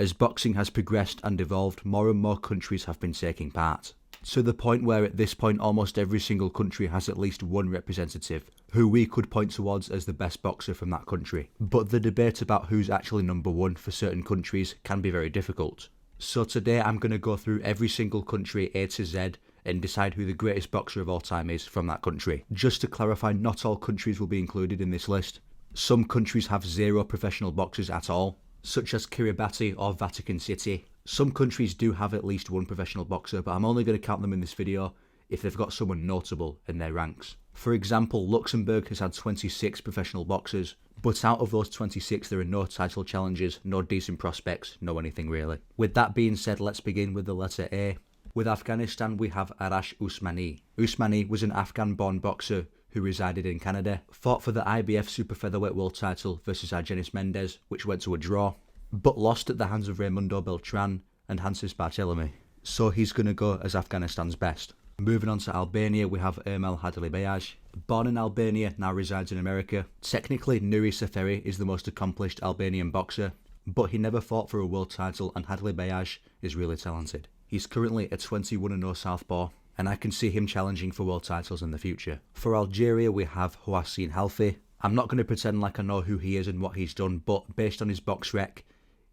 As boxing has progressed and evolved, more and more countries have been taking part. To the point where at this point almost every single country has at least one representative, who we could point towards as the best boxer from that country. But the debate about who's actually number one for certain countries can be very difficult. So today I'm going to go through every single country A to Z and decide who the greatest boxer of all time is from that country. Just to clarify, not all countries will be included in this list. Some countries have 0 professional boxers at all, such as Kiribati or Vatican City. Some countries do have at least one professional boxer, but I'm only going to count them in this video if they've got someone notable in their ranks. For example, Luxembourg has had 26 professional boxers, but out of those 26 there are no title challenges, no decent prospects, no anything really. With that being said, let's begin with the letter A. With Afghanistan we have Arash Usmani. Usmani was an Afghan-born boxer who resided in Canada, fought for the IBF Super Featherweight World title versus Argenis Mendez, which went to a draw, but lost at the hands of Raimundo Beltran and Hansis Barthelemy. So he's going to go as Afghanistan's best. Moving on to Albania, we have Ermal Hadlibayaj. Born in Albania, now resides in America. Technically, Nuri Seferi is the most accomplished Albanian boxer, but he never fought for a world title, and Hadlibayaj is really talented. He's currently a 21-0 southpaw, and I can see him challenging for world titles in the future. For Algeria, we have Houassine Halfi. I'm not going to pretend like I know who he is and what he's done, but based on his box rec,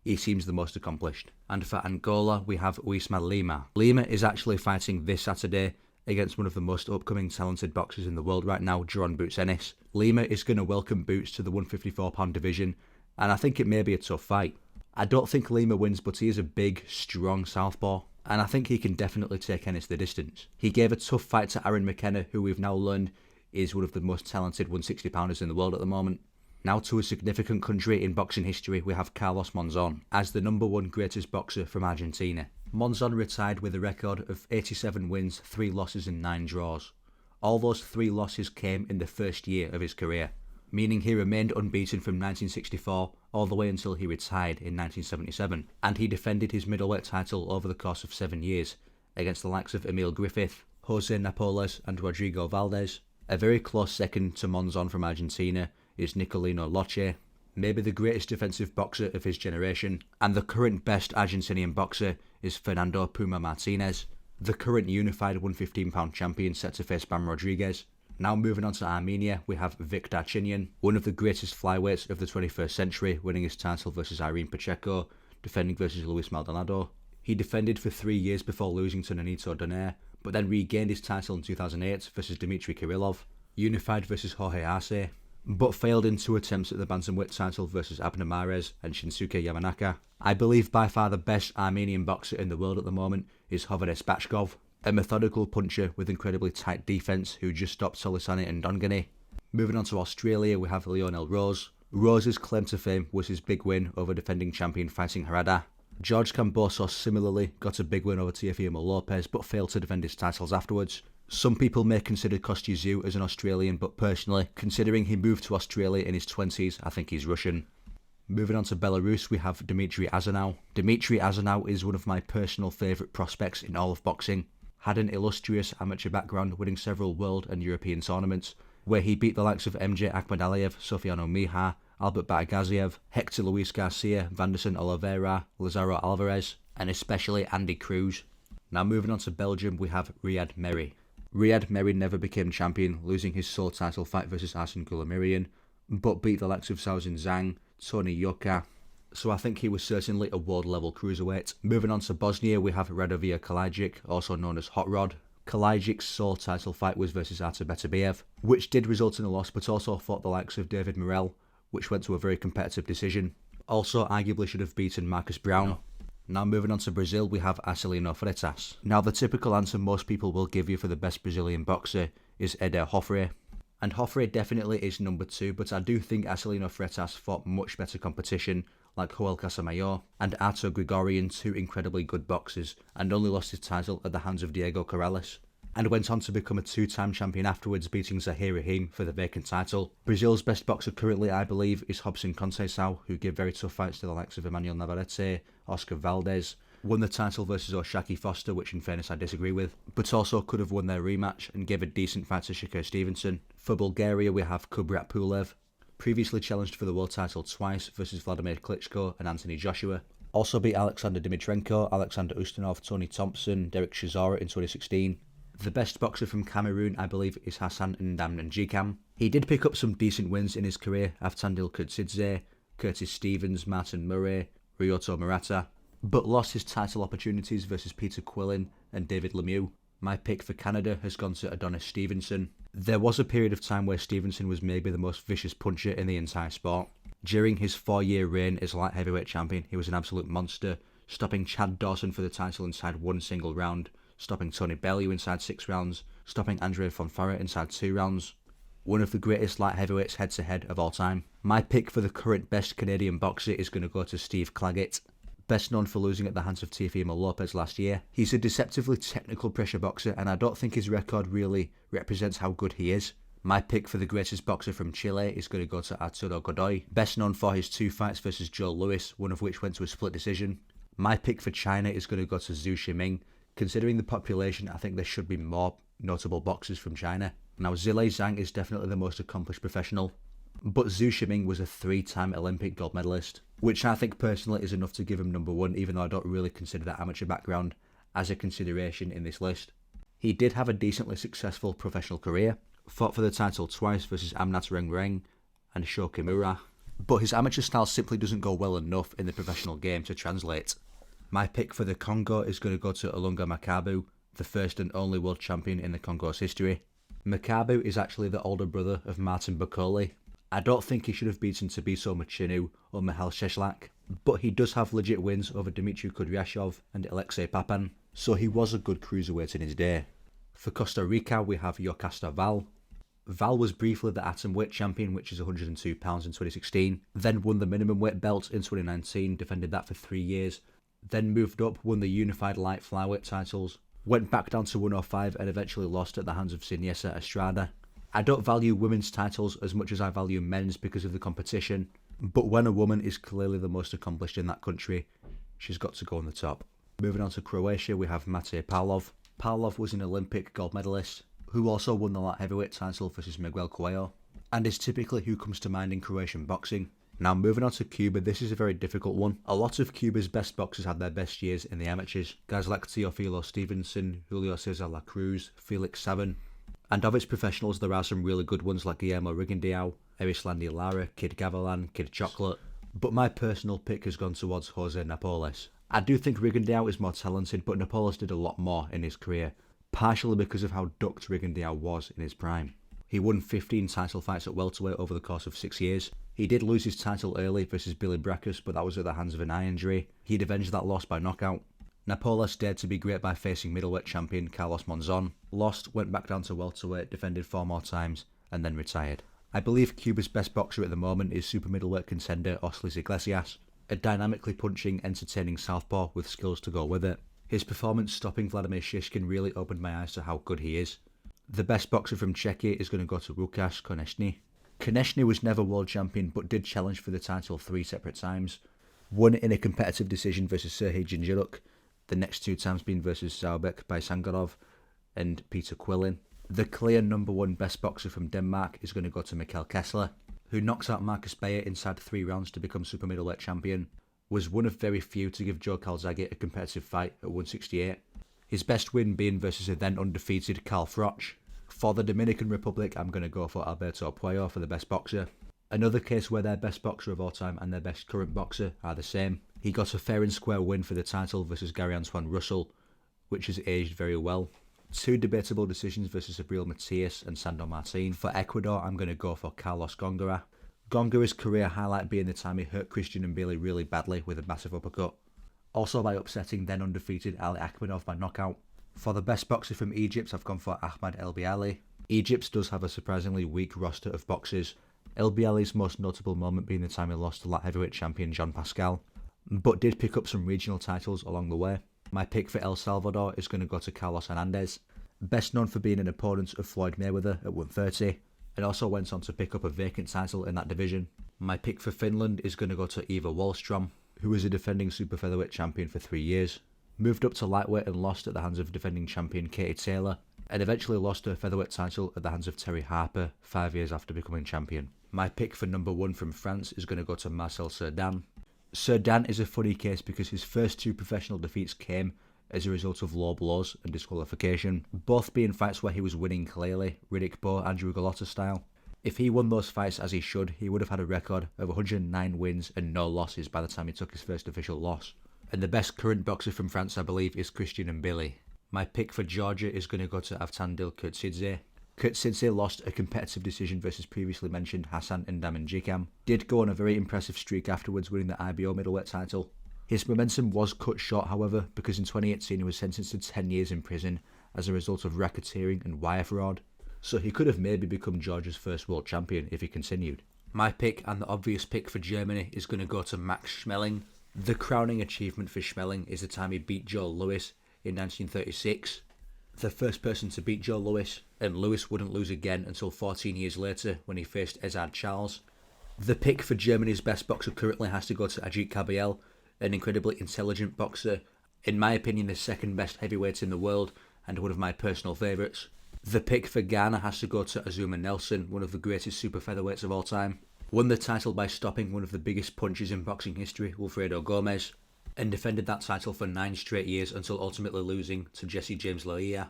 he seems the most accomplished. And for Angola, we have Uisma Lima. Lima is actually fighting this Saturday against one of the most upcoming talented boxers in the world right now, Jeroen Boots Ennis. Lima is going to welcome Boots to the 154-pound division, and I think it may be a tough fight. I don't think Lima wins, but he is a big, strong southpaw, and I think he can definitely take Ennis the distance. He gave a tough fight to Aaron McKenna, who we've now learned is one of the most talented 160-pounders in the world at the moment. Now to a significant country in boxing history, we have Carlos Monzon as the #1 greatest boxer from Argentina. Monzon retired with a record of 87 wins, 3 losses and 9 draws. All those 3 losses came in the first year of his career, meaning he remained unbeaten from 1964 all the way until he retired in 1977, and he defended his middleweight title over the course of 7 years against the likes of Emil Griffith, Jose Napoles and Rodrigo Valdez. A very close second to Monzon from Argentina is Nicolino Loche, maybe the greatest defensive boxer of his generation, and the current best Argentinian boxer is Fernando Puma Martinez, the current unified 115-pound champion set to face Bam Rodriguez. Now moving on to Armenia, we have Vic Darchinyan, one of the greatest flyweights of the 21st century, winning his title versus Irene Pacheco, defending versus Luis Maldonado. He defended for 3 years before losing to Nonito Donaire, but then regained his title in 2008 versus Dmitry Kirillov, unified versus Jorge Arce, but failed in 2 attempts at the bantamweight title versus Abner Mares and Shinsuke Yamanaka. I believe by far the best Armenian boxer in the world at the moment is Hovhannes Bashkov, a methodical puncher with incredibly tight defense who just stopped Solisani and Dongani. Moving on to Australia, we have Lionel Rose. Rose's claim to fame was his big win over defending champion fighting Harada. George Kambosos similarly got a big win over Teofimo Lopez but failed to defend his titles afterwards. Some people may consider Kostya Tszyu as an Australian, but personally, considering he moved to Australia in his 20s, I think he's Russian. Moving on to Belarus, we have Dmitry Azanov. Dmitry Azanov is one of my personal favourite prospects in all of boxing. Had an illustrious amateur background, winning several world and European tournaments, where he beat the likes of MJ Akhmadaliev, Sofiano Mihar, Albert Batagaziev, Hector Luis Garcia, Vanderson Oliveira, Lazaro Alvarez, and especially Andy Cruz. Now moving on to Belgium, we have Riyad Mehri. Riyad Mehri never became champion, losing his sole title fight versus Arsene Goulamirian, but beat the likes of Zhaozin Zhang, Tony Yoka, so I think he was certainly a world-level cruiserweight. Moving on to Bosnia, we have Radovan Kalajic, also known as Hot Rod. Kalajic's sole title fight was versus Artur Beterbiev, which did result in a loss, but also fought the likes of David Morrell, which went to a very competitive decision. Also arguably should have beaten Marcus Brown. Now moving on to Brazil, we have Arcelino Freitas. Now the typical answer most people will give you for the best Brazilian boxer is Eder Hoffre. And Hoffre definitely is #2, but I do think Arcelino Freitas fought much better competition like Joel Casamayor and Artur Grigorian, 2 incredibly good boxers, and only lost his title at the hands of Diego Corrales, and went on to become a 2-time champion afterwards, beating Zahir Rahim for the vacant title. Brazil's best boxer currently, I believe, is Robson Conceição, who gave very tough fights to the likes of Emmanuel Navarrete, Oscar Valdez, won the title versus Oshaki Foster, which in fairness I disagree with, but also could have won their rematch and gave a decent fight to Shakur Stevenson. For Bulgaria, we have Kubrat Pulev, previously challenged for the world title twice versus Vladimir Klitschko and Anthony Joshua. Also beat Alexander Dimitrenko, Alexander Ustinov, Tony Thompson, Derek Chisora in 2016. The best boxer from Cameroon, I believe, is Hassan N'Dam. He did pick up some decent wins in his career, Avtandil Kurtzidze, Curtis Stevens, Martin Murray, Ryoto Murata, but lost his title opportunities versus Peter Quillin and David Lemieux. My pick for Canada has gone to Adonis Stevenson. There was a period of time where Stevenson was maybe the most vicious puncher in the entire sport. During his 4-year reign as light heavyweight champion, he was an absolute monster, stopping Chad Dawson for the title inside one single round, stopping Tony Bellew inside 6 rounds, stopping Andre Fonfara inside 2 rounds. One of the greatest light heavyweights head-to-head of all time. My pick for the current best Canadian boxer is going to go to Steve Claggett. Best known for losing at the hands of Teofimo Lopez last year. He's a deceptively technical pressure boxer, and I don't think his record really represents how good he is. My pick for the greatest boxer from Chile is going to go to Arturo Godoy, best known for his 2 fights versus Joe Louis, one of which went to a split decision. My pick for China is going to go to Zhu Shiming. Considering the population, I think there should be more notable boxers from China. Now, Zhilei Zhang is definitely the most accomplished professional, but Zhu Shiming was a 3-time Olympic gold medalist, which I think personally is enough to give him number 1, even though I don't really consider that amateur background as a consideration in this list. He did have a decently successful professional career, fought for the title twice versus Amnat Rengreng and Sho Kimura, but his amateur style simply doesn't go well enough in the professional game to translate. My pick for the Congo is going to go to Olunga Makabu, the first and only world champion in the Congo's history. Makabu is actually the older brother of Martin Bakole. I don't think he should have beaten Tabiso Machinu or Michal Sheslak, but he does have legit wins over Dmitry Kudryashov and Alexei Papan, so he was a good cruiserweight in his day. For Costa Rica, we have Yocasta Val. Val was briefly the atom weight champion, which is 102 pounds in 2016, then won the minimum weight belt in 2019, defended that for 3 years, then moved up, won the unified light flyweight titles, went back down to 105 and eventually lost at the hands of Siniesa Estrada. I don't value women's titles as much as I value men's because of the competition, but when a woman is clearly the most accomplished in that country, she's got to go on the top. Moving on to Croatia, we have Matej Pavlov. Pavlov was an Olympic gold medalist, who also won the light heavyweight title versus Miguel Cuello, and is typically who comes to mind in Croatian boxing. Now moving on to Cuba, this is a very difficult one. A lot of Cuba's best boxers had their best years in the amateurs. Guys like Teofilo Stevenson, Julio Cesar La Cruz, Felix Savin. And of its professionals, there are some really good ones like Guillermo Rigondeaux, Erislandy Lara, Kid Gavilan, Kid Chocolate. But my personal pick has gone towards Jose Napoles. I do think Rigondeaux is more talented, but Napoles did a lot more in his career, partially because of how ducked Rigondeaux was in his prime. He won 15 title fights at welterweight over the course of 6 years. He did lose his title early versus Billy Brackus, but that was at the hands of an eye injury. He'd avenged that loss by knockout. Napoles dared to be great by facing middleweight champion Carlos Monzon, lost, went back down to welterweight, defended 4 more times, and then retired. I believe Cuba's best boxer at the moment is super middleweight contender Oslis Iglesias, a dynamically punching, entertaining southpaw with skills to go with it. His performance stopping Vladimir Shishkin really opened my eyes to how good he is. The best boxer from Czechia is going to go to Łukasz Konečný. Konečný was never world champion but did challenge for the title 3 separate times. Won in a competitive decision versus Serhij Jindzuruk, the next 2 times being versus Zaubek Baysangarov and Peter Quillin. The clear number 1 best boxer from Denmark is going to go to Mikkel Kessler, who knocks out Marcus Bayer inside 3 rounds to become super middleweight champion, was one of very few to give Joe Calzaghe a competitive fight at 168. His best win being versus a then undefeated Carl Froch. For the Dominican Republic, I'm going to go for Alberto Puello for the best boxer. Another case where their best boxer of all time and their best current boxer are the same. He got a fair and square win for the title versus Gary Antoine Russell, which has aged very well. 2 debatable decisions versus Abril Matias and Sandor Martin. For Ecuador, I'm going to go for Carlos Gongora. Gongara's career highlight being the time he hurt Christian and Bailey really badly with a massive uppercut. Also by upsetting then undefeated Ali Akhmedov by knockout. For the best boxer from Egypt, I've gone for Ahmad El Biali. Egypt does have a surprisingly weak roster of boxers, El Biali's most notable moment being the time he lost to light heavyweight champion Jean Pascal, but did pick up some regional titles along the way. My pick for El Salvador is going to go to Carlos Hernandez, best known for being an opponent of Floyd Mayweather at 130, and also went on to pick up a vacant title in that division. My pick for Finland is going to go to Ivar Wallstrom, who was a defending super featherweight champion for 3 years. Moved up to lightweight and lost at the hands of defending champion Katie Taylor, and eventually lost her featherweight title at the hands of Terry Harper 5 years after becoming champion. My pick for number 1 from France is going to go to Marcel Cerdan, Sir Dan is a funny case because his first two professional defeats came as a result of low blows and disqualification, both being fights where he was winning clearly, Riddick Bowe, Andrew Gallotta style. If he won those fights as he should, he would have had a record of 109 wins and no losses by the time he took his first official loss. And the best current boxer from France, I believe, is Christian Mbili. My pick for Georgia is going to go to Avtandil Kurtsidze. Kurtsidze lost a competitive decision versus previously mentioned Hassan N'Damjikam. Did go on a very impressive streak afterwards, winning the IBO middleweight title. His momentum was cut short, however, because in 2018 he was sentenced to 10 years in prison as a result of racketeering and wire fraud. So he could have maybe become Georgia's first world champion if he continued. My pick, and the obvious pick for Germany, is going to go to Max Schmeling. The crowning achievement for Schmeling is the time he beat Joe Louis in 1936. The first person to beat Joe Louis, and Louis wouldn't lose again until 14 years later when he faced Ezard Charles. The pick for Germany's best boxer currently has to go to Ajit Kabayel, an incredibly intelligent boxer, in my opinion the second best heavyweight in the world and one of my personal favourites. The pick for Ghana has to go to Azuma Nelson, one of the greatest super featherweights of all time. Won the title by stopping one of the biggest punches in boxing history, Wilfredo Gomez, and defended that title for 9 straight years until ultimately losing to Jesse James Loiya.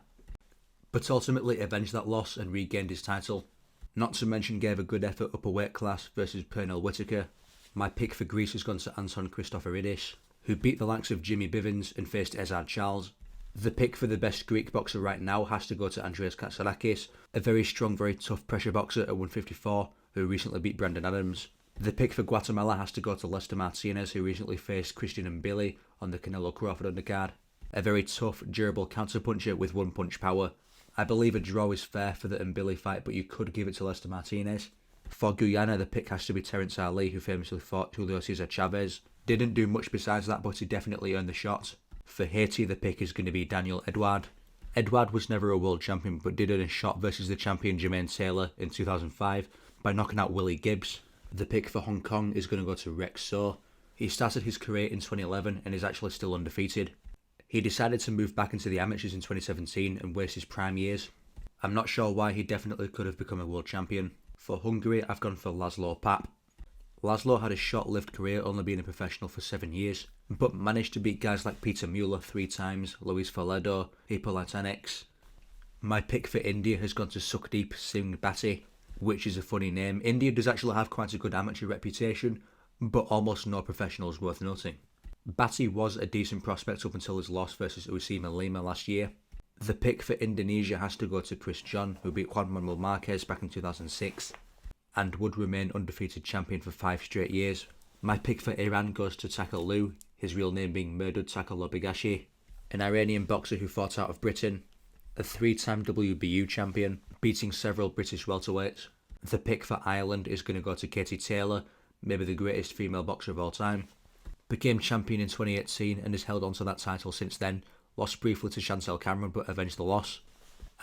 But ultimately avenged that loss and regained his title. Not to mention gave a good effort up a weight class versus Pernell Whitaker. My pick for Greece has gone to Anton Christoforidis, who beat the likes of Jimmy Bivens and faced Ezard Charles. The pick for the best Greek boxer right now has to go to Andreas Katsarakis, a very strong, very tough pressure boxer at 154, who recently beat Brandon Adams. The pick for Guatemala has to go to Lester Martinez, who recently faced Christian Mbili on the Canelo Crawford undercard. A very tough, durable counterpuncher with one-punch power. I believe a draw is fair for the Mbili fight, but you could give it to Lester Martinez. For Guyana, the pick has to be Terence Ali, who famously fought Julio Cesar Chavez. Didn't do much besides that, but he definitely earned the shot. For Haiti, the pick is going to be Daniel Edouard. Edouard was never a world champion, but did earn a shot versus the champion Jermaine Taylor in 2005 by knocking out Willie Gibbs. The pick for Hong Kong is going to go to Rex So. He started his career in 2011 and is actually still undefeated. He decided to move back into the amateurs in 2017 and waste his prime years. I'm not sure why, he definitely could have become a world champion. For Hungary, I've gone for Laszlo Papp. Laszlo had a short-lived career, only being a professional for 7 years, but managed to beat guys like Peter Mueller 3 times, Luis Foledo, Hippolyte Annex. My pick for India has gone to Sukhdeep Singh Bhatti, which is a funny name. India does actually have quite a good amateur reputation, but almost no professionals worth noting. Bhatti was a decent prospect up until his loss versus Usima Lima last year. The pick for Indonesia has to go to Chris John, who beat Juan Manuel Marquez back in 2006, and would remain undefeated champion for 5 straight years. My pick for Iran goes to Takalou, his real name being Merdud Takalobigashi, an Iranian boxer who fought out of Britain, a 3-time WBU champion, beating several British welterweights. The pick for Ireland is going to go to Katie Taylor, maybe the greatest female boxer of all time. Became champion in 2018 and has held on to that title since then, lost briefly to Chantel Cameron but avenged the loss.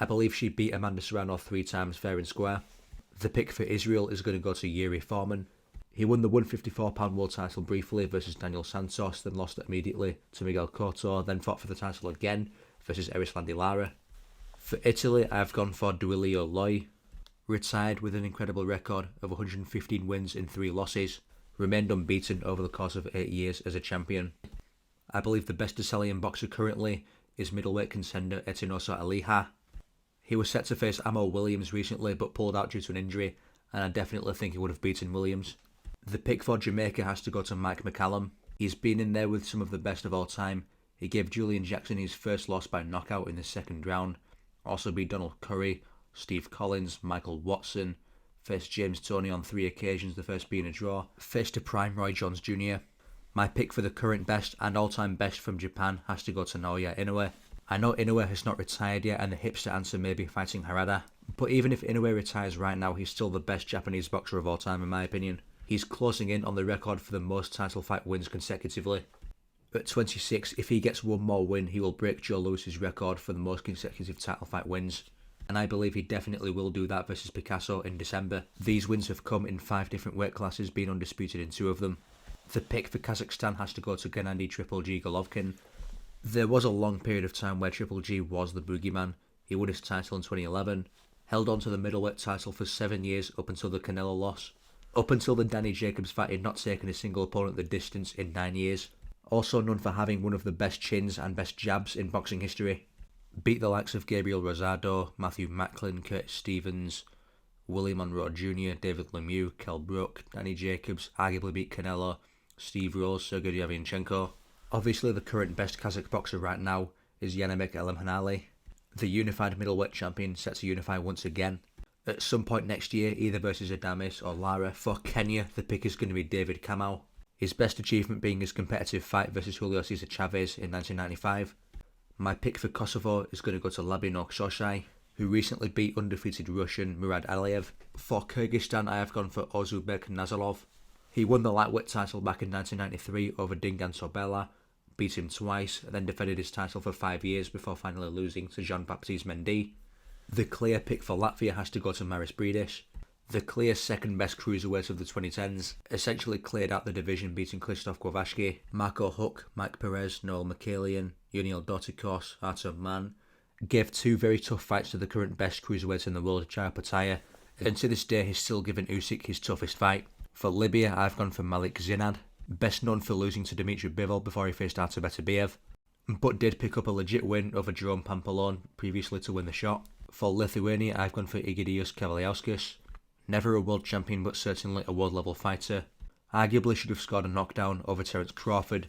I believe she beat Amanda Serrano 3 times fair and square. The pick for Israel is going to go to Yuri Foreman. He won the 154-pound world title briefly versus Daniel Santos, then lost it immediately to Miguel Cotto, then fought for the title again versus Erislandy Lara. For Italy, I've gone for Duilio Loi. Retired with an incredible record of 115 wins and 3 losses. Remained unbeaten over the course of 8 years as a champion. I believe the best Italian boxer currently is middleweight contender Etinoso Aliha. He was set to face Amo Williams recently but pulled out due to an injury, and I definitely think he would have beaten Williams. The pick for Jamaica has to go to Mike McCallum. He's been in there with some of the best of all time. He gave Julian Jackson his first loss by knockout in the 2nd round. Also beat Donald Curry, Steve Collins, Michael Watson. Faced James Toney on 3 occasions, the first being a draw. Faced a prime Roy Jones Jr. My pick for the current best and all-time best from Japan has to go to Naoya Inoue. I know Inoue has not retired yet and the hipster answer may be fighting Harada, but even if Inoue retires right now, he's still the best Japanese boxer of all time in my opinion. He's closing in on the record for the most title fight wins consecutively. At 26, if he gets one more win, he will break Joe Louis's record for the most consecutive title fight wins. And I believe he definitely will do that versus Picasso in December. These wins have come in 5 different weight classes, being undisputed in 2 of them. The pick for Kazakhstan has to go to Gennady Triple G Golovkin. There was a long period of time where Triple G was the boogeyman. He won his title in 2011, held on to the middleweight title for 7 years up until the Canelo loss. Up until the Danny Jacobs fight, he'd not taken a single opponent the distance in 9 years. Also known for having one of the best chins and best jabs in boxing history. Beat the likes of Gabriel Rosado, Matthew Macklin, Curtis Stevens, Willie Monroe Jr., David Lemieux, Kell Brook, Danny Jacobs, arguably beat Canelo, Steve Rose, Sergey Derevyanchenko. Obviously the current best Kazakh boxer right now is Yanibek Elimhanali. The unified middleweight champion set to unify once again. At some point next year, either versus Adames or Lara. For Kenya, the pick is going to be David Kamau. His best achievement being his competitive fight versus Julio Cesar Chavez in 1995. My pick for Kosovo is going to go to Labinok Soshai, who recently beat undefeated Russian Murad Aliyev. For Kyrgyzstan, I have gone for Ozubek Nazarov. He won the lightweight title back in 1993 over Dingan Sobela, beat him twice, and then defended his title for 5 years before finally losing to Jean-Baptiste Mendy. The clear pick for Latvia has to go to Maris Bridish. The clear second best cruiserweight of the 2010s, essentially cleared out the division beating Krzysztof Kowalski, Marco Huck, Mike Perez, Noel Mikhailian, Yuniel Dotikos, Artur Man. Gave 2 very tough fights to the current best cruiserweight in the world, Jaya Pataya, and to this day he's still given Usyk his toughest fight. For Libya, I've gone for Malik Zinad, best known for losing to Dmitry Bivol before he faced Artur Beterbiev, but did pick up a legit win over Jerome Pampalone previously to win the shot. For Lithuania, I've gone for Egidius Kavaliauskas, never a world champion but certainly a world level fighter. Arguably should have scored a knockdown over Terence Crawford,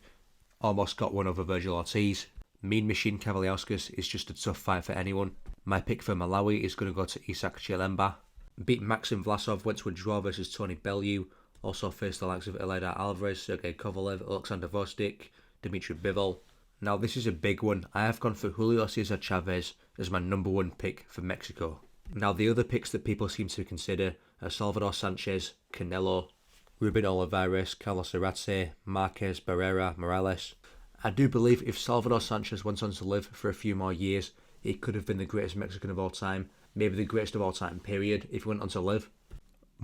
almost got one over Virgil Ortiz. Mean Machine Kavaliauskas is just a tough fight for anyone. My pick for Malawi is going to go to Isak Chilemba. Beat Maxim Vlasov, went to a draw versus Tony Bellew, also faced the likes of Eleider Alvarez, Sergey Kovalev, Alexander Vostik, Dmitry Bivol. Now this is a big one. I have gone for Julio Cesar Chavez as my number 1 pick for Mexico. Now the other picks that people seem to consider are Salvador Sanchez, Canelo, Ruben Olivares, Carlos Arce, Marquez, Barrera, Morales. I do believe if Salvador Sanchez went on to live for a few more years, he could have been the greatest Mexican of all time, maybe the greatest of all time period, if he went on to live.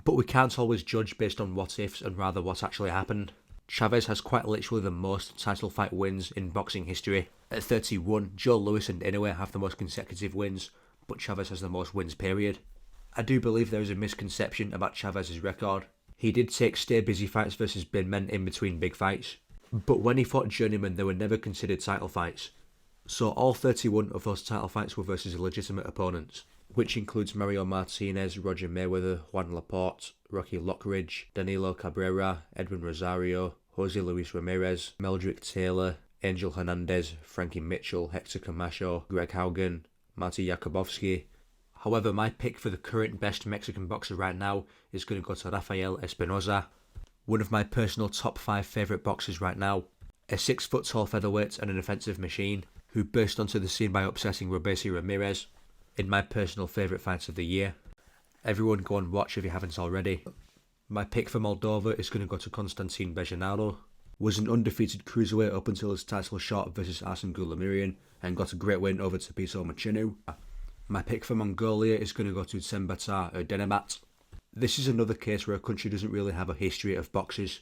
But we can't always judge based on what ifs and rather what actually happened. Chavez has quite literally the most title fight wins in boxing history. At 31, Joe Louis and Inoue have the most consecutive wins, but Chavez has the most wins period. I do believe there is a misconception about Chavez's record. He did take stay busy fights versus big men in between big fights, but when he fought journeymen they were never considered title fights. So all 31 of those title fights were versus legitimate opponents, which includes Mario Martinez, Roger Mayweather, Juan Laporte, Rocky Lockridge, Danilo Cabrera, Edwin Rosario, Jose Luis Ramirez, Meldrick Taylor, Angel Hernandez, Frankie Mitchell, Hector Camacho, Greg Haugen, Marty Jakubowski. However, my pick for the current best Mexican boxer right now is going to go to Rafael Espinoza, one of my personal top 5 favourite boxers right now. A 6-foot tall featherweight and an offensive machine who burst onto the scene by upsetting Robeisy Ramirez in my personal favourite fights of the year. Everyone go and watch if you haven't already. My pick for Moldova is going to go to Konstantin Bejanaro. Was an undefeated cruiserweight up until his title shot versus Arsene Goulamirian and got a great win over Tapiso Machinu. My pick for Mongolia is going to go to Tsembata Erdenemat. This is another case where a country doesn't really have a history of boxers.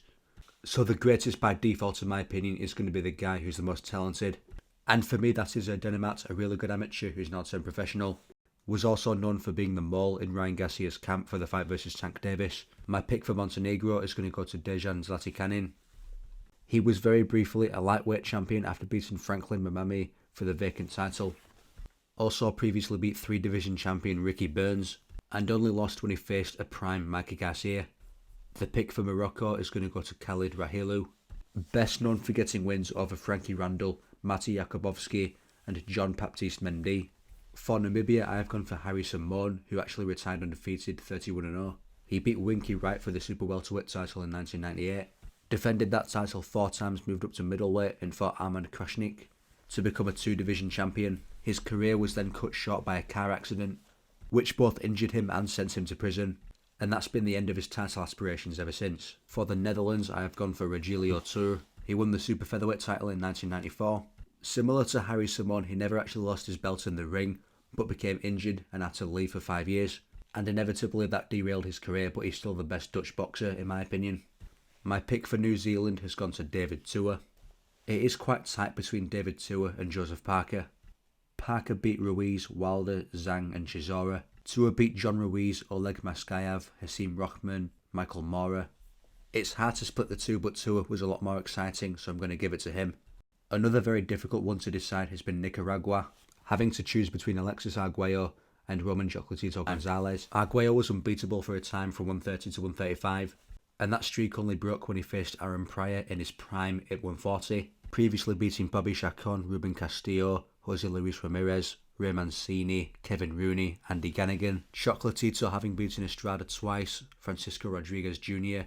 So the greatest by default in my opinion is going to be the guy who's the most talented. And for me that is Erdenemat, a really good amateur who's now turned professional. Was also known for being the mole in Ryan Garcia's camp for the fight versus Tank Davis. My pick for Montenegro is going to go to Dejan Zlatikanin. He was very briefly a lightweight champion after beating Franklin Mamami for the vacant title. Also previously beat 3-division champion Ricky Burns, and only lost when he faced a prime Mikey Garcia. The pick for Morocco is going to go to Khalid Rahilu, best known for getting wins over Frankie Randall, Mati Jakubowski and John Baptiste Mendy. For Namibia, I have gone for Harry Simone, who actually retired undefeated 31-0. He beat Winky Wright for the super welterweight title in 1998. Defended that title 4 times, moved up to middleweight and fought Armand Krashnik to become a 2-division champion. His career was then cut short by a car accident, which both injured him and sent him to prison, and that's been the end of his title aspirations ever since. For the Netherlands, I have gone for Regilio Tour. He won the super featherweight title in 1994. Similar to Harry Simon, he never actually lost his belt in the ring, but became injured and had to leave for 5 years, and inevitably that derailed his career, but he's still the best Dutch boxer in my opinion. My pick for New Zealand has gone to David Tua. It is quite tight between David Tua and Joseph Parker. Parker beat Ruiz, Wilder, Zhang and Chisora. Tua beat John Ruiz, Oleg Maskayev, Hasim Rochman, Michael Moorer. It's hard to split the two, but Tua was a lot more exciting, so I'm going to give it to him. Another very difficult one to decide has been Nicaragua, having to choose between Alexis Arguello and Roman Chocolatito Gonzalez. Arguello was unbeatable for a time from 130 to 135, and that streak only broke when he faced Aaron Pryor in his prime at 140, previously beating Bobby Chacon, Ruben Castillo, Jose Luis Ramirez, Ray Mancini, Kevin Rooney, Andy Ganigan. Chocolatito having beaten Estrada twice, Francisco Rodriguez Jr.,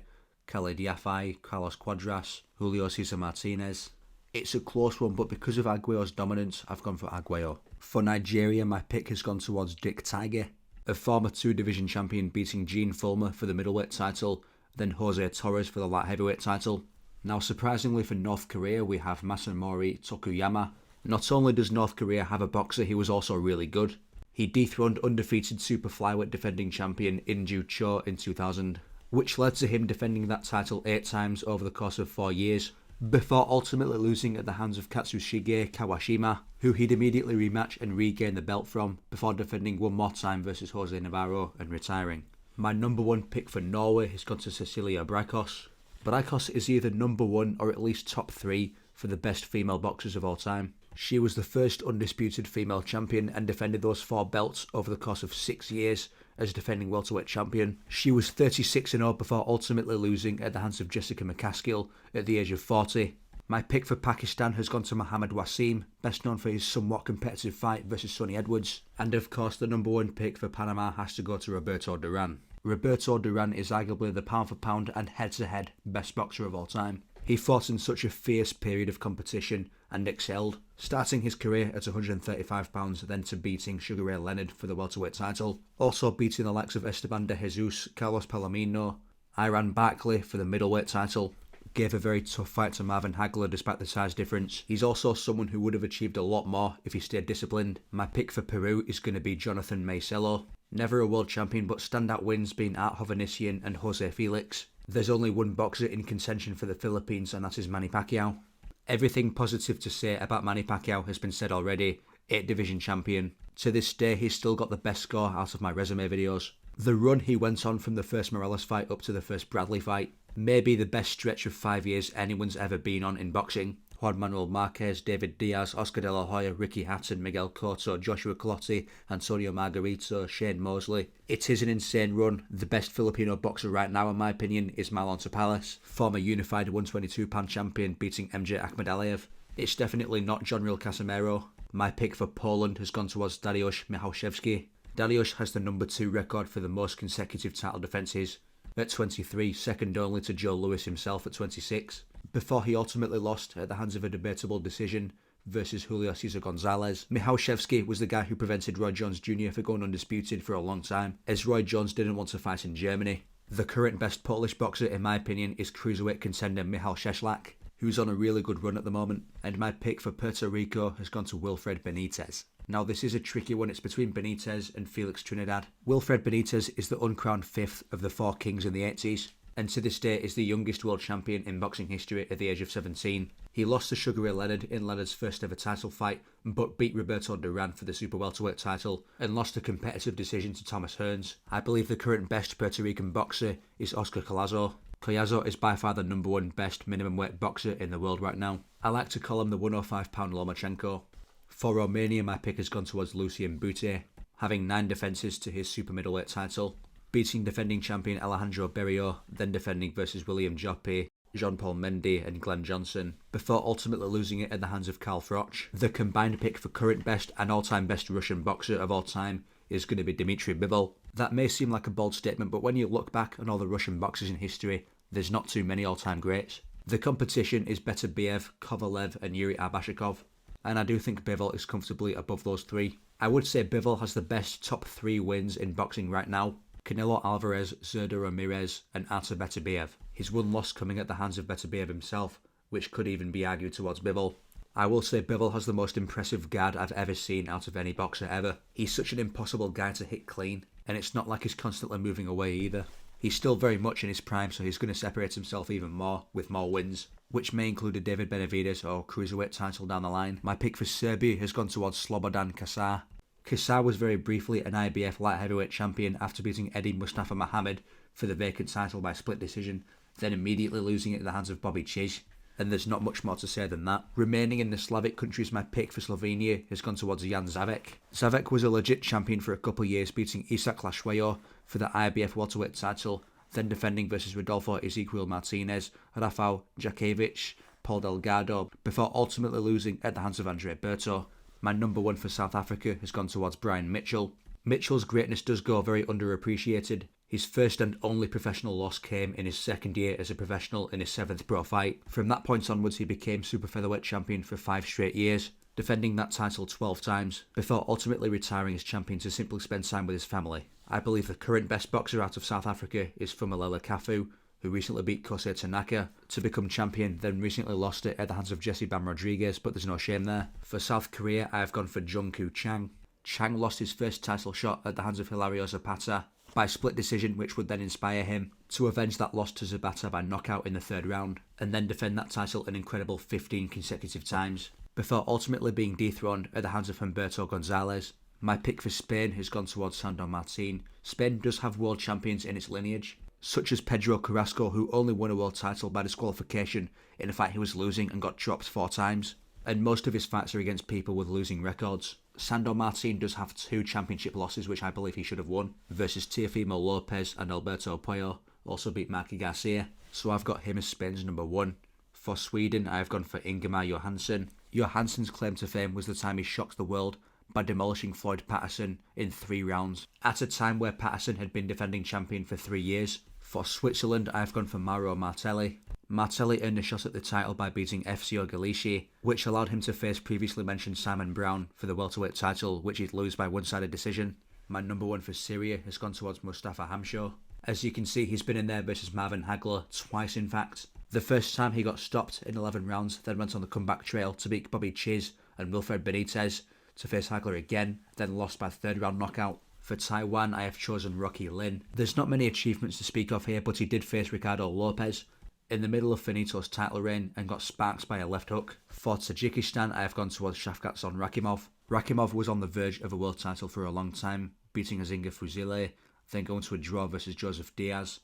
Khalid Yafai, Carlos Cuadras, Julio Cesar Martinez. It's a close one, but because of Arguello's dominance, I've gone for Arguello. For Nigeria, my pick has gone towards Dick Tiger, a former two-division champion beating Gene Fulmer for the middleweight title, then Jose Torres for the light heavyweight title. Now, surprisingly for North Korea, we have Masanori Tokuyama. Not only does North Korea have a boxer, he was also really good. He dethroned undefeated super flyweight defending champion Inju Cho in 2000, which led to him defending that title 8 times over the course of 4 years, before ultimately losing at the hands of Katsushige Kawashima, who he'd immediately rematch and regain the belt from, before defending one more time versus Jose Navarro and retiring. My number one pick for Norway has gone to Cecilia Braikos. Braikos is either number one or at least top 3 for the best female boxers of all time. She was the first undisputed female champion and defended those 4 belts over the course of 6 years as defending welterweight champion. She was 36-0 before ultimately losing at the hands of Jessica McCaskill at the age of 40. My pick for Pakistan has gone to Mohammad Wasim, best known for his somewhat competitive fight versus Sonny Edwards. And of course the number one pick for Panama has to go to Roberto Duran. Roberto Duran is arguably the pound for pound and head-to-head best boxer of all time. He fought in such a fierce period of competition and excelled, starting his career at 135 pounds, then to beating Sugar Ray Leonard for the welterweight title, also beating the likes of Esteban de Jesus, Carlos Palomino, Iran Barkley for the middleweight title, gave a very tough fight to Marvin Hagler despite the size difference. He's also someone who would have achieved a lot more if he stayed disciplined. My pick for Peru is going to be Jonathan Maicelo. Never a world champion, but standout wins being Art Hovhannissian and Jose Felix. There's only one boxer in contention for the Philippines, and that is Manny Pacquiao. Everything positive to say about Manny Pacquiao has been said already. 8 division champion. To this day, he's still got the best score out of my resume videos. The run he went on from the first Morales fight up to the first Bradley fight may be the best stretch of 5 years anyone's ever been on in boxing. Juan Manuel Marquez, David Diaz, Oscar De La Hoya, Ricky Hatton, Miguel Cotto, Joshua Clottey, Antonio Margarito, Shane Mosley. It is an insane run. The best Filipino boxer right now, in my opinion, is Marlon Tapales, former unified 122-pound champion beating MJ Akhmadaliev. It's definitely not John Real Casimero. My pick for Poland has gone towards Dariusz Michalczewski. Dariusz has the number 2 record for the most consecutive title defences at 23, second only to Joe Louis himself at 26. Before he ultimately lost at the hands of a debatable decision versus Julio Cesar Gonzalez. Michalczewski was the guy who prevented Roy Jones Jr. from going undisputed for a long time, as Roy Jones didn't want to fight in Germany. The current best Polish boxer, in my opinion, is cruiserweight contender Michał Cieślak, who's on a really good run at the moment, and my pick for Puerto Rico has gone to Wilfred Benitez. Now this is a tricky one, it's between Benitez and Felix Trinidad. Wilfred Benitez is the uncrowned 5th of the 4 kings in the 80s, and to this day is the youngest world champion in boxing history at the age of 17. He lost to Sugar Ray Leonard in Leonard's first ever title fight, but beat Roberto Duran for the super welterweight title, and lost a competitive decision to Thomas Hearns. I believe the current best Puerto Rican boxer is Oscar Collazo. Collazo is by far the number 1 best minimum weight boxer in the world right now. I like to call him the 105-pound Lomachenko. For Romania, my pick has gone towards Lucian Bute, having 9 defences to his super middleweight title, beating defending champion Alejandro Berrio, then defending versus William Joppy, Jean-Paul Mendy and Glenn Johnson, before ultimately losing it at the hands of Karl Froch. The combined pick for current best and all-time best Russian boxer of all time is going to be Dmitry Bivol. That may seem like a bold statement, but when you look back on all the Russian boxers in history, there's not too many all-time greats. The competition is Beterbiev, Kovalev and Yuri Abashikov, and I do think Bivol is comfortably above those 3. I would say Bivol has the best top 3 wins in boxing right now: Canelo Alvarez, Zurdo Ramirez and Artur Beterbiev. His one loss coming at the hands of Beterbiev himself, which could even be argued towards Bivol. I will say Bivol has the most impressive guard I've ever seen out of any boxer ever. He's such an impossible guy to hit clean, and it's not like he's constantly moving away either. He's still very much in his prime, so he's going to separate himself even more with more wins, which may include a David Benavidez or cruiserweight title down the line. My pick for Serbia has gone towards Slobodan Kasar. Kasar was very briefly an IBF light heavyweight champion after beating Eddie Mustafa Mohamed for the vacant title by split decision, then immediately losing it at the hands of Bobby Chiz. And there's not much more to say than that. Remaining in the Slavic countries, my pick for Slovenia has gone towards Jan Zavek. Zavek was a legit champion for a couple of years, beating Isak Lashueyo for the IBF welterweight title, then defending versus Rodolfo Ezequiel Martinez, Rafał Jakiewicz, Paul Delgado, before ultimately losing at the hands of Andre Berto. My number one for South Africa has gone towards Brian Mitchell. Mitchell's greatness does go very underappreciated. His first and only professional loss came in his second year as a professional in his 7th pro fight. From that point onwards, he became super featherweight champion for 5 straight years, defending that title 12 times, before ultimately retiring as champion to simply spend time with his family. I believe the current best boxer out of South Africa is Fumalela Kafu, who recently beat Kosei Tanaka to become champion, then recently lost it at the hands of Jesse Bam Rodriguez, but there's no shame there. For South Korea, I have gone for Jungkoo Chang. Chang lost his first title shot at the hands of Hilario Zapata by split decision, which would then inspire him to avenge that loss to Zapata by knockout in the 3rd round, and then defend that title an incredible 15 consecutive times, before ultimately being dethroned at the hands of Humberto Gonzalez. My pick for Spain has gone towards Sandor Martin. Spain does have world champions in its lineage, such as Pedro Carrasco, who only won a world title by disqualification in a fight he was losing and got dropped 4 times, and most of his fights are against people with losing records. Sandor Martin does have 2 championship losses, which I believe he should have won, versus Teofimo Lopez and Alberto Puello, also beat Marky Garcia, so I've got him as Spain's number 1. For Sweden, I have gone for Ingemar Johansson. Johansson's claim to fame was the time he shocked the world by demolishing Floyd Patterson in 3 rounds, at a time where Patterson had been defending champion for 3 years. For Switzerland, I have gone for Mauro Martelli. Martelli earned a shot at the title by beating FCO Galicia, which allowed him to face previously mentioned Simon Brown for the welterweight title, which he'd lose by one-sided decision. My number 1 for Syria has gone towards Mustafa Hamsho. As you can see, he's been in there versus Marvin Hagler twice in fact. The first time he got stopped in 11 rounds, then went on the comeback trail to beat Bobby Chiz and Wilfred Benitez, to face Hagler again, then lost by 3rd round knockout. For Taiwan, I have chosen Rocky Lin. There's not many achievements to speak of here, but he did face Ricardo Lopez in the middle of Finito's title reign and got sparked by a left hook. For Tajikistan, I have gone towards Shavkatzon Rakimov. Rakimov was on the verge of a world title for a long time, beating Azinga Fuzile, then going to a draw versus Joseph Diaz,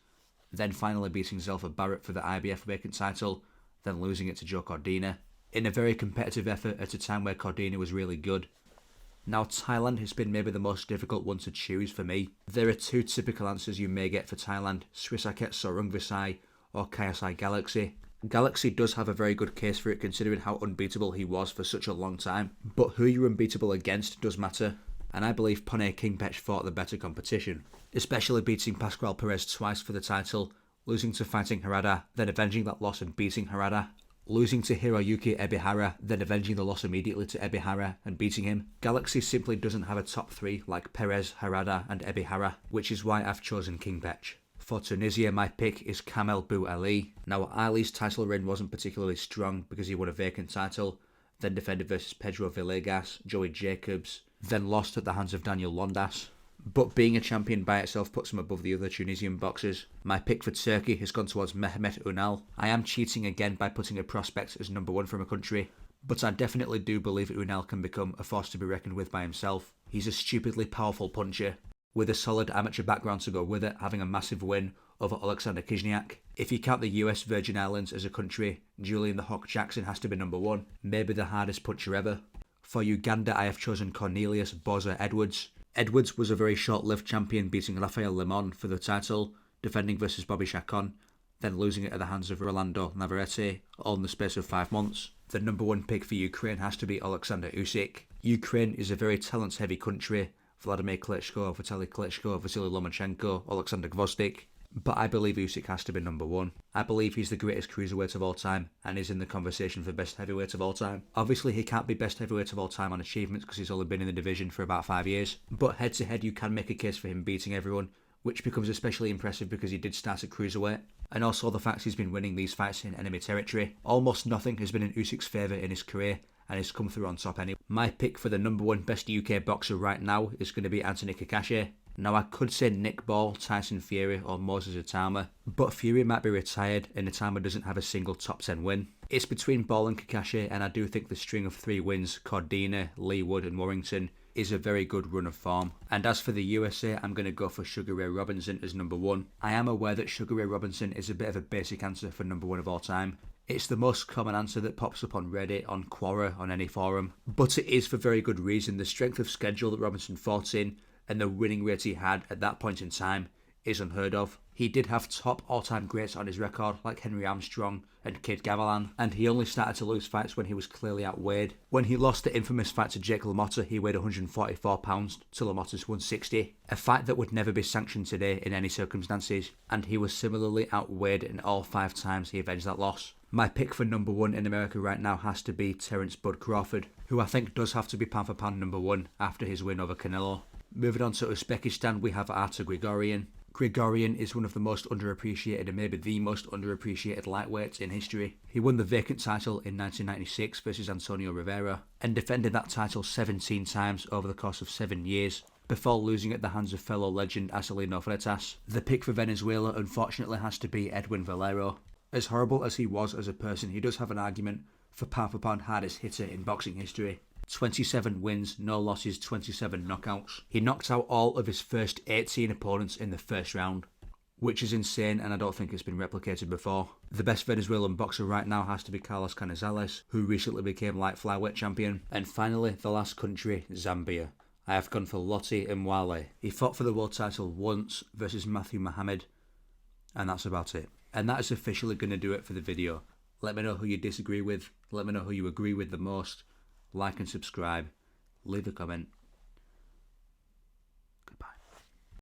then finally beating Zelfa Barrett for the IBF vacant title, then losing it to Joe Cordina, in a very competitive effort at a time where Cordina was really good. Now, Thailand has been maybe the most difficult one to choose for me. There are 2 typical answers you may get for Thailand: Srisaket Sorungvisai or KSI Galaxy. Galaxy does have a very good case for it, considering how unbeatable he was for such a long time, but who you're unbeatable against does matter, and I believe Pone Kingpech fought the better competition, especially beating Pascual Perez twice for the title, losing to Fighting Harada, then avenging that loss and beating Harada, losing to Hiroyuki Ebihara, then avenging the loss immediately to Ebihara and beating him. Galaxy simply doesn't have a top 3 like Perez, Harada and Ebihara, which is why I've chosen Kingpech. For Tunisia, my pick is Kamel Bou Ali. Now, Ali's title reign wasn't particularly strong because he won a vacant title, then defended versus Pedro Villegas, Joey Jacobs, then lost at the hands of Daniel Londas. But being a champion by itself puts him above the other Tunisian boxers. My pick for Turkey has gone towards Mehmet Unal. I am cheating again by putting a prospect as number 1 from a country, but I definitely do believe Unal can become a force to be reckoned with by himself. He's a stupidly powerful puncher, with a solid amateur background to go with it, having a massive win over Alexander Kizniak. If you count the US Virgin Islands as a country, Julian the Hawk Jackson has to be number 1, maybe the hardest puncher ever. For Uganda, I have chosen Cornelius Boza Edwards. Edwards was a very short-lived champion, beating Rafael Lemon for the title, defending versus Bobby Chacon, then losing it at the hands of Rolando Navarrete, all in the space of 5 months. The number 1 pick for Ukraine has to be Alexander Usyk. Ukraine is a very talent-heavy country: Vladimir Klitschko, Vitaly Klitschko, Vasily Lomachenko, Alexander Gvozdyk. But I believe Usyk has to be number 1. I believe he's the greatest cruiserweight of all time and is in the conversation for best heavyweight of all time. Obviously, he can't be best heavyweight of all time on achievements because he's only been in the division for about 5 years. But head to head, you can make a case for him beating everyone, which becomes especially impressive because he did start at cruiserweight. And also the fact he's been winning these fights in enemy territory. Almost nothing has been in Usyk's favour in his career, and he's come through on top anyway. My pick for the number 1 best UK boxer right now is going to be Anthony Kakashi. Now, I could say Nick Ball, Tyson Fury or Moses Itama, but Fury might be retired and Itama doesn't have a single top 10 win. It's between Ball and Kakashi, and I do think the string of 3 wins, Cordina, Lee Wood and Warrington, is a very good run of form. And as for the USA, I'm going to go for Sugar Ray Robinson as number 1. I am aware that Sugar Ray Robinson is a bit of a basic answer for number 1 of all time. It's the most common answer that pops up on Reddit, on Quora, on any forum. But it is for very good reason. The strength of schedule that Robinson fought in and the winning rate he had at that point in time is unheard of. He did have top all-time greats on his record like Henry Armstrong and Kid Gavilan, and he only started to lose fights when he was clearly outweighed. When he lost the infamous fight to Jake LaMotta, he weighed 144 pounds to LaMotta's 160, a fight that would never be sanctioned today in any circumstances, and he was similarly outweighed in all 5 times he avenged that loss. My pick for number 1 in America right now has to be Terence Bud Crawford, who I think does have to be pound for pound number 1 after his win over Canelo. Moving on to Uzbekistan, we have Artur Grigorian. Grigorian is one of the most underappreciated and maybe the most underappreciated lightweights in history. He won the vacant title in 1996 versus Antonio Rivera and defended that title 17 times over the course of 7 years before losing at the hands of fellow legend Acelino Freitas. The pick for Venezuela unfortunately has to be Edwin Valero. As horrible as he was as a person, he does have an argument for pound for pound hardest hitter in boxing history. 27 wins, no losses, 27 knockouts. He knocked out all of his first 18 opponents in the first round, which is insane and I don't think it's been replicated before. The best Venezuelan boxer right now has to be Carlos Canizales, who recently became light flyweight champion. And finally, the last country, Zambia. I have gone for Lotte Mwale. He fought for the world title once versus Matthew Mohammed, and that's about it. And that is officially going to do it for the video. Let me know who you disagree with. Let me know who you agree with the most. Like and subscribe. Leave a comment.